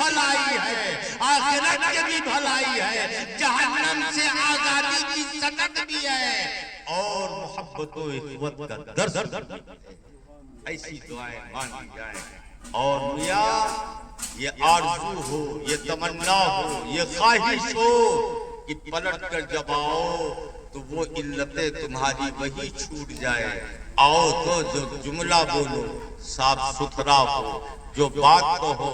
بھلائی ہے، آخرت کی بھی بھلائی ہے، جہنم سے آزادی کی صنعت بھی ہے، اور محبت و اخوت کا درس بھی ہے۔ ایسی دعائیں مانگی جائیں، اور میاں یہ آرزو ہو، یہ تمنا ہو، یہ خواہش ہو کہ پلٹ کر جب آؤ تو وہ علتیں تمہاری وہی چھوٹ جائے۔ آؤ تو جو جملہ بولو صاف ستھرا ہو، جو بات کہو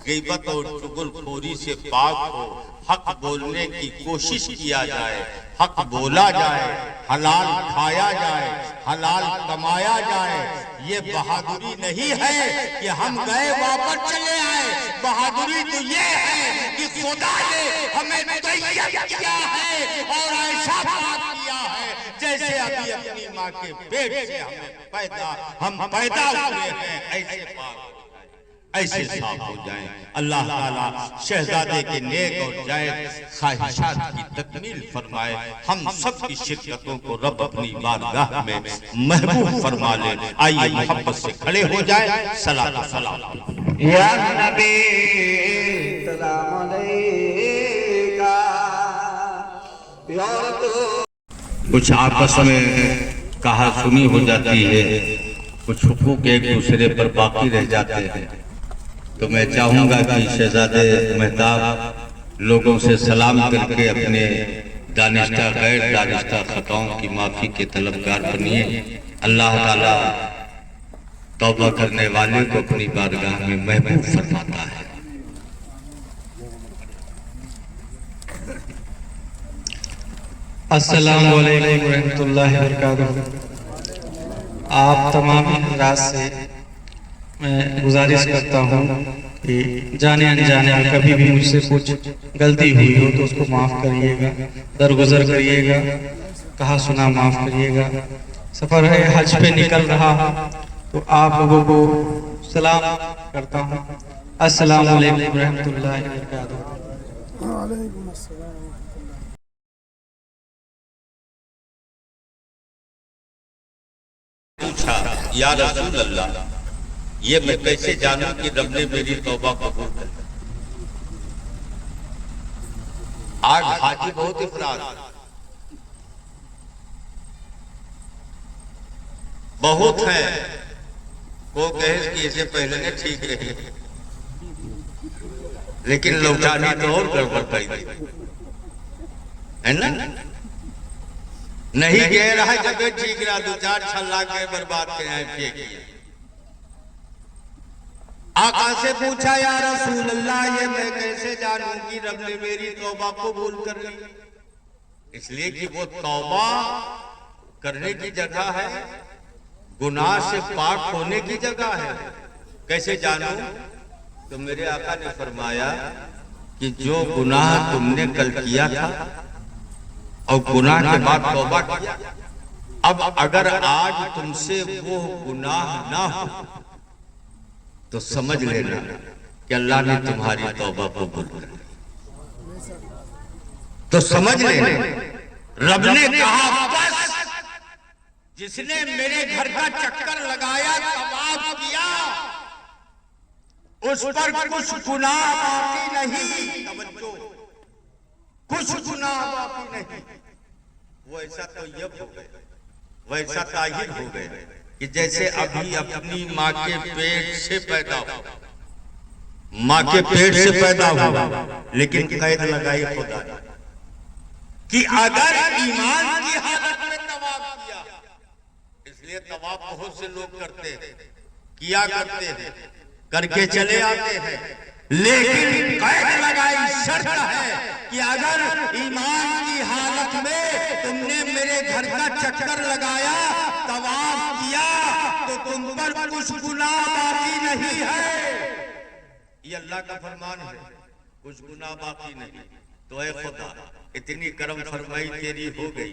غیبت اور چغل خوری سے پاک ہو، حق بولنے کی کوشش کیا جائے، حق بولا جائے، حلال کھایا جائے، حلال کمایا جائے۔ یہ بہادری نہیں ہے کہ ہم گئے واپس چلے آئے، بہادری تو یہ ہے کہ خدا نے ہمیں طیب کیا ہے اور ایسا پاک کیا ہے جیسے ابھی اپنی ماں کے پیٹ سے ہم پیدا ہوئے ہیں، ایسے پاک ایسے صاف ہو جائیں۔ اللہ تعالیٰ شہزادے کے نیک اور جائز خواہشات کی تکمیل فرمائے، ہم سب کی شرکتوں کو رب اپنی بارگاہ میں محبوب فرما لے۔ آئیے محبت سے کھڑے ہو جائیں، صلاۃ و سلام یا نبی سلام علیکہ، یا کچھ آپس میں کہا سنی ہو جاتی ہے، کچھ حقوق ایک دوسرے پر باقی رہ جاتے ہیں، تو میں چاہوں گا کہ شہزادے مہتاب لوگوں سے سلام کر کے اپنے دانستہ غیر دانستہ خطاؤں کی معافی کے طلبگار بنیے۔ اللہ تعالیٰ توبہ کرنے والے کو اپنی بارگاہ میں محبوب فرماتا ہے۔ السلام علیکم ورحمۃ اللہ وبرکاتہ۔ آپ تمام حضرات سے میں گزارش کرتا ہوں کہ جانے انجانے میں کبھی بھی مجھ سے کچھ غلطی ہوئی ہو تو اس کو معاف کریے گا، درگزر کریے گا، کہا سنا معاف کریے گا۔ سفر ہے حج پہ نکل رہا تو آپ لوگوں کو سلام کرتا ہوں۔ السلام علیکم ورحمۃ اللہ وبرکاتہ۔ وعلیکم السلام۔ پوچھا یا رسول اللہ، یہ میں کیسے جانوں کہ رب نے میری توبہ قبول کر لی؟ آج حاجی بہت افراد بہت ہیں، وہ کہے کہ اسے پہلے نے ٹھیک رہی لیکن لوٹانی تو اور گڑبڑ کر دی ہے نا، نہیں کہہ رہا جب ٹھیک رہا، دو چار چھلا کے برباد کے آئے پھینک کیا۔ آقا سے پوچھا یا رسول اللہ، یہ میں کیسے جانوں کہ رب نے میری توبہ قبول کر لی؟ اس لیے کہ وہ توبہ کرنے کی جگہ ہے، گناہ سے پاک ہونے کی جگہ ہے۔ کیسے جانوں؟ تو میرے آقا نے فرمایا کہ جو گناہ تم نے کل کیا تھا اور گناہ کے بعد توبہ کیا، اب اگر آج تم سے وہ گناہ نہ ہو تو سمجھ لینا کہ اللہ نے تمہاری توبہ قبول کر لی۔ تو سمجھ لینا رب نے کہا بس جس نے میرے گھر کا چکر لگایا، طواف کیا، اس پر کچھ گناہ باقی نہیں، توجہ، کچھ گناہ باقی نہیں، وہ ایسا طیب ہو گئے، وہ ایسا طاہر ہو گئے کہ جیسے ابھی اپنی ماں کے پیٹ سے پیدا ہوا، ماں کے پیٹ سے پیدا ہوا، لیکن قید لگائی خدا نے کہ اگر ایمان کی حالت میں طواف کیا، اس لیے طواف بہت سے لوگ کرتے ہیں، کیا کرتے ہیں، کر کے چلے آتے ہیں، لیکن قید لگائی شرط ہے کہ اگر ایمان کی حالت میں تم نے میرے گھر کا چکر لگایا، طواف کیا، تو تم پر کچھ گناہ باقی نہیں ہے۔ یہ اللہ کا فرمان ہے، کچھ گناہ باقی نہیں۔ تو اے خدا اتنی کرم فرمائی تیری ہو گئی،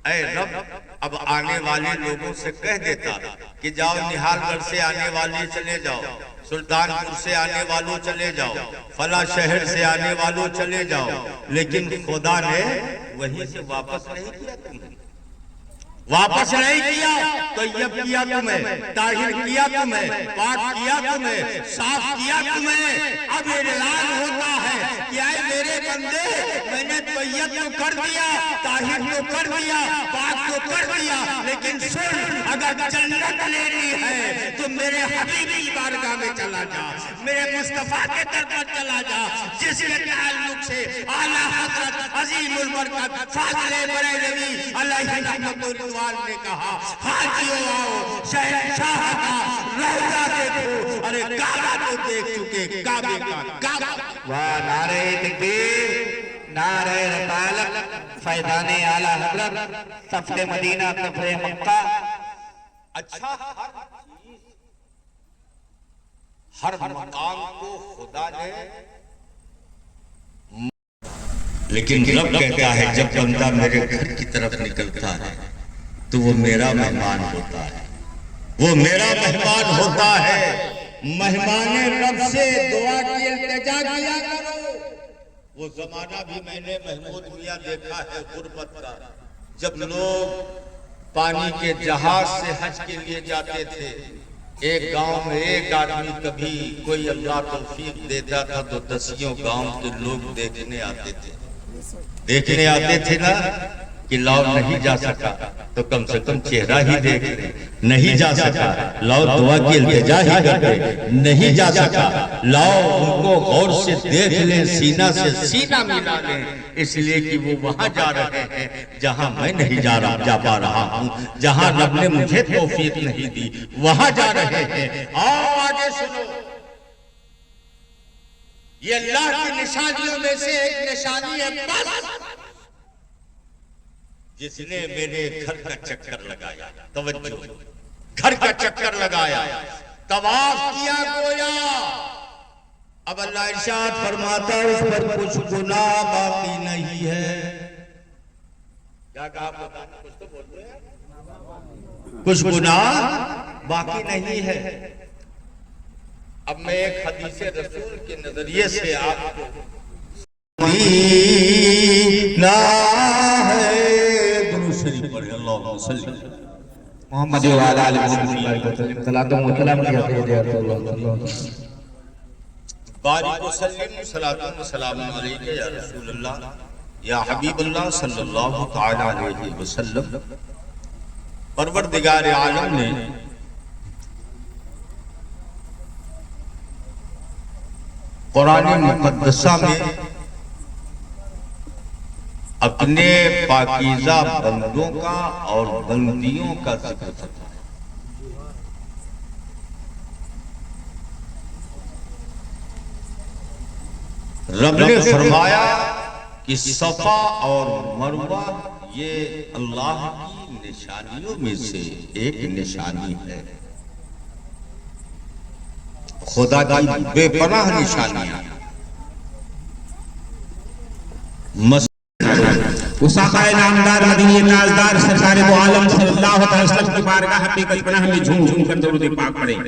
اے رب اب آنے والے لوگوں سے کہہ دیتا کہ جاؤ نہال گڑھ سے آنے والے چلے جاؤ، سلطان پور سے آنے والوں چلے جاؤ، فلاں شہر سے آنے والوں چلے جاؤ، لیکن خدا نے وہیں سے واپس نہیں کیا تمہیں، واپس نہیں کیا، طیب کیا تمہیں، طاہر کیا تمہیں، پاک کیا تمہیں، صاف کیا تمہیں۔ اب اعلان ہو بندے میں نے طیب تو کر دیا، طاہر تو کر دیا، پاک تو کر دیا، لیکن سن اگر جنت لینی ہے تو میرے حبیب کی بارگاہ میں چلا جا، میرے مصطفیٰ کے در پر چلا جا، جس کے تعلق سے اعلیٰ حضرت عظیم البرکت فاضل بریلوی علیہ رحمت الرضوان نے کہا حاجیوں آؤ شہنشاہ کا روضہ دیکھو، ارے کعبہ تو دیکھ چکے، کعبے کا کعبہ۔ واہ نعرہ تکبیر، نعرہ رسالت، فیضان اعلیٰ حضرت، سفر مدینہ، سفر مکہ۔ اچھا ہر مقام کو خدا نے، لیکن رب کہتا ہے جب بندہ میرے گھر کی طرف نکلتا ہے تو وہ میرا مہمان ہوتا ہے، وہ میرا مہمان ہوتا ہے۔ مہمان رب سے دعا کی التجا کیا کرو۔ وہ زمانہ بھی میں نے محمود میاں دیکھا ہے غربت کا، جب لوگ پانی کے جہاز سے حج کے لیے جاتے تھے، ایک گاؤں میں ایک آدمی کبھی کوئی اللہ توفیق دیتا تھا تو دسیوں گاؤں کے لوگ دیکھنے آتے تھے نا کہ لاؤ نہیں جا سکا تو کم سے کم چہرہ ہی دیکھ لیں، نہیں جا سکا لاؤ دعا کی التجا ہی کر دیں، نہیں جا سکا لاؤ ان کو غور سے دیکھ لیں، سینہ سے سینہ ملا لیں، اس لیے کہ وہ وہاں جا رہے ہیں جہاں میں نہیں جا پا رہا ہوں، جہاں رب نے مجھے توفیق نہیں دی وہاں جا رہے ہیں۔ آؤ آگے سنو، یہ اللہ کی نشانیوں میں سے ایک نشانی ہے بس، جس نے میرے گھر کا چکر لگایا، توجہ، گھر کا چکر لگایا، طواف کیا گویا، اب اللہ ارشاد فرماتا ہے اس پر کچھ گناہ باقی نہیں ہے۔ کیا کہا پتا کچھ تو بول رہے ہیں، کچھ گناہ باقی نہیں ہے۔ اب میں ایک حدیث رسول کے نظریے سے آپ کو مدینہ ہے، درود شریف پڑھیں، اللہم صلی محمد و علی آل محمد صلاۃ و سلام علیہ بارک وسلم، صلاۃ و سلام علیک یا رسول اللہ یا حبیب اللہ صلی اللہ تعالی علیہ وسلم۔ پروردگار عالم نے قرآن مقدسہ میں اپنے پاکیزہ بندوں کا اور بندیوں کا ذکر کرتا ہے۔ رب نے فرمایا کہ صفا اور مروہ یہ اللہ کی نشانیوں میں سے ایک نشانی ہے، خدا کی بے پناہ نشانیاں۔ اس آقا نامدار مدینی نازدار سرکار دو عالم صلی اللہ علیہ وسلم کی بارگاہ پہ کچھ پناہ میں جھوم جھوم کر درود پاک پڑھیں۔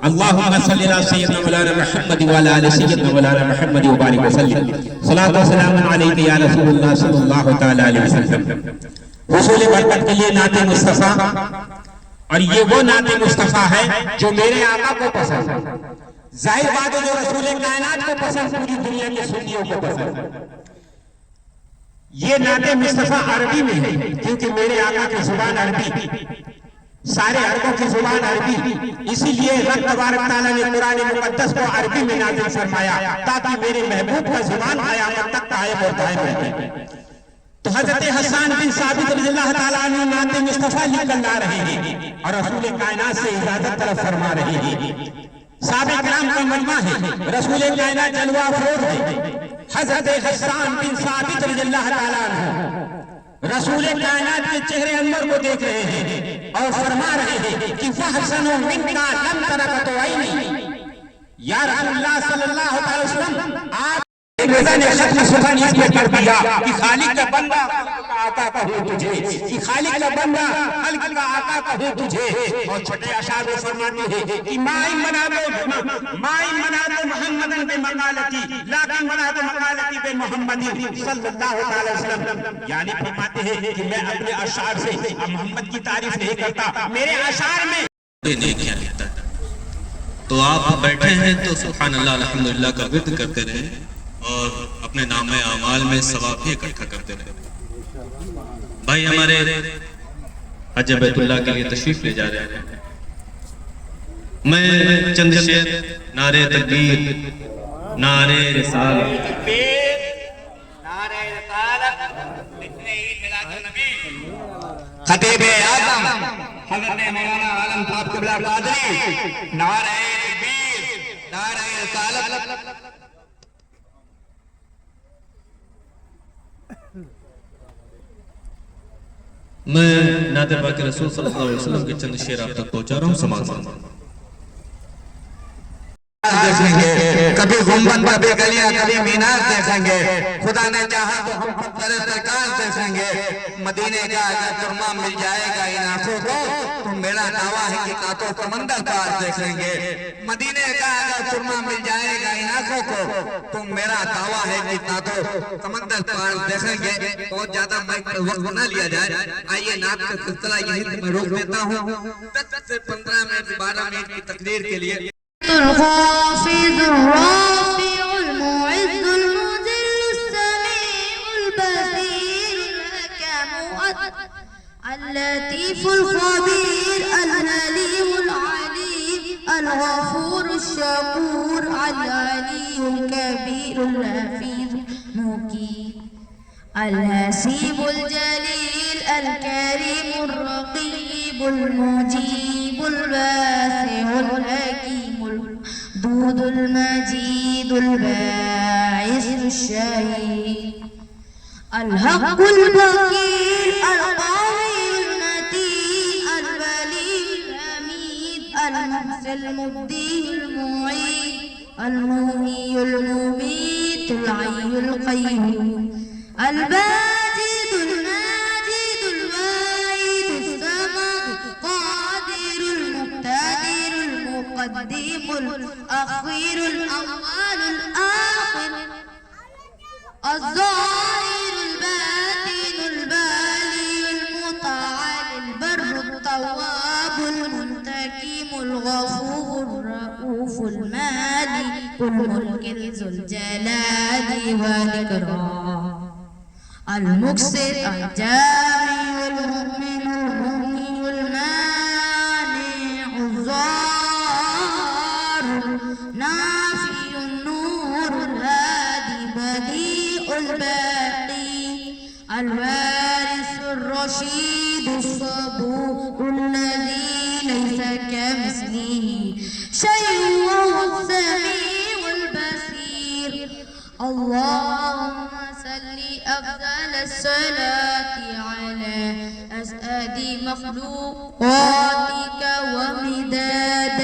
اللہم صلی اللہ سیدنا مولانا محمد وعلی آل سیدنا مولانا محمد وبارک وسلم، صلاۃ و سلام علیک یا رسول اللہ صلی اللہ تعالی علیہ وسلم۔ حصول برکت کے لیے نعت مصطفیٰ، اور یہ وہ نعت مصطفیٰ ہے جو میرے آقا کو پسند ہے، ظاہر بات ہے جو رسول کائنات کو پسند، پوری دنیا کے سنیوں کو پسند ہے۔ یہ نعت مصطفیٰ عربی میں ہے کیونکہ میرے آقا کی زبان عربی، سارے عربوں کی زبان عربی، اسی لیے رب تبارک تعالیٰ نے قرآن مقدس کو عربی میں نازل فرمایا تاکہ میرے محبوب کا زبان قیامت تک قائم اور دائم رہے۔ تو حضرت حسان بن ثابت رضی اللہ تعالیٰ عنہ نعت مصطفیٰ لکھ کر لا رہے ہیں اور رسول کائنات سے اجازت طلب فرما رہے ہیں۔ صحابہ کرام کا مجمع ہے، رسول کائنات جلوہ افروز ہے۔ حضرت حسان بن ثابت رضی اللہ تعالیٰ عنہ رسول کائنات کے چہرے انور کو دیکھ رہے ہیں اور فرما رہے ہیں کہ فَحْسَنُ مِنْكَ لَمْ تَرَكَتُ عَيْنِي، یا رسول اللہ صلی اللہ علیہ وسلم آپ رضا نے ختم سبحان اس میں کر دیا کہ خالق کا بندہ خلق کا آقا کہو تجھے، کہ خالق کا بندہ خلق کا آقا کہو تجھے۔ اور چھٹے اشعار میں فرماتے ہیں کہ مائی منادو محمدن بے مقالتی لیکن منادو مقالتی بے محمدی صلی اللہ علیہ وسلم، یعنی فرماتے ہیں کہ میں اپنے اشعار سے محمد کی تعریف نہیں کرتا، میرے اشعار میں نہیں کیا لیتا ہے۔ تو آپ بیٹھے ہیں تو سبحان اللہ الحمدللہ کا ورد کرتے رہیں اور اپنے نام اعمال میں ثواب بھی اکٹھا کرتے رہے. بھائی ہمارے حج بیت اللہ کے لیے تشریف لے جا رہے ہیں. میں چند شعر نعرے تکبیر، نعرے رسالت، خطیب اعظم حضرت مولانا عالم صاحب قبلہ قادری، نعرہ تکبیر، نعرہ رسالت. میں نعت پاک رسول صلی اللہ علیہ وسلم کے چند شعر آپ تک پہنچا رہا ہوں. سماعت دیکھیں گے کبھی گنبد کبھی گلیاں کبھی مینار دیکھیں گے. خدا نے چاہا تو ہم پتھر سرکار دیکھیں گے. مدینے کا اگر ترما مل جائے گا ان آنکھوں کو تو میرا دعویٰ ہے کہ کاتوں سمندر پار دیکھیں گے. مدینے کا اگر ترما مل جائے گا ان آنکھوں کو تو میرا دعویٰ ہے کہ کاتوں سمندر پار دیکھیں گے. بہت زیادہ مائک پر وقت نہ لیا جائے. آئیے نعت کا سلسلہ یہیں سے میں روک دیتا ہوں. 10 سے 15 منٹ 12 منٹ کی تقریر کے لیے. الخافض الرافع المعز المذل السميع البصير الحكم اللطيف الخبير العليم العليم الغفور الشكور العلي الكبير الحفيظ المقيم الحسيب الجليل الكريم الرقيب المجيب الواسع الحكيم الدود المجيد الباعث الشهيد الحق الوكيل القوي المتين الولي الحميد المحسن المبدي المعيد المحيي المميت الحي القيوم الباجد الماجد الواحد الصمد القادر المقتدر المقدم الأخير الأول الآخر الظاهر الباطن البالي المتعالي البر التواب المنتقم الغفور الرؤوف المالك الملك ذو الجلال والإكرام المقسط الجامع المؤمن المغني المانع الضار نافي النور الهادي بديع الباقي الوارث الرشيد الصبور الذي ليس كمثله شيء وهو السميع البصير. اللهم صل أفضل الصلاة على أسعد مخلوقاتك ومداد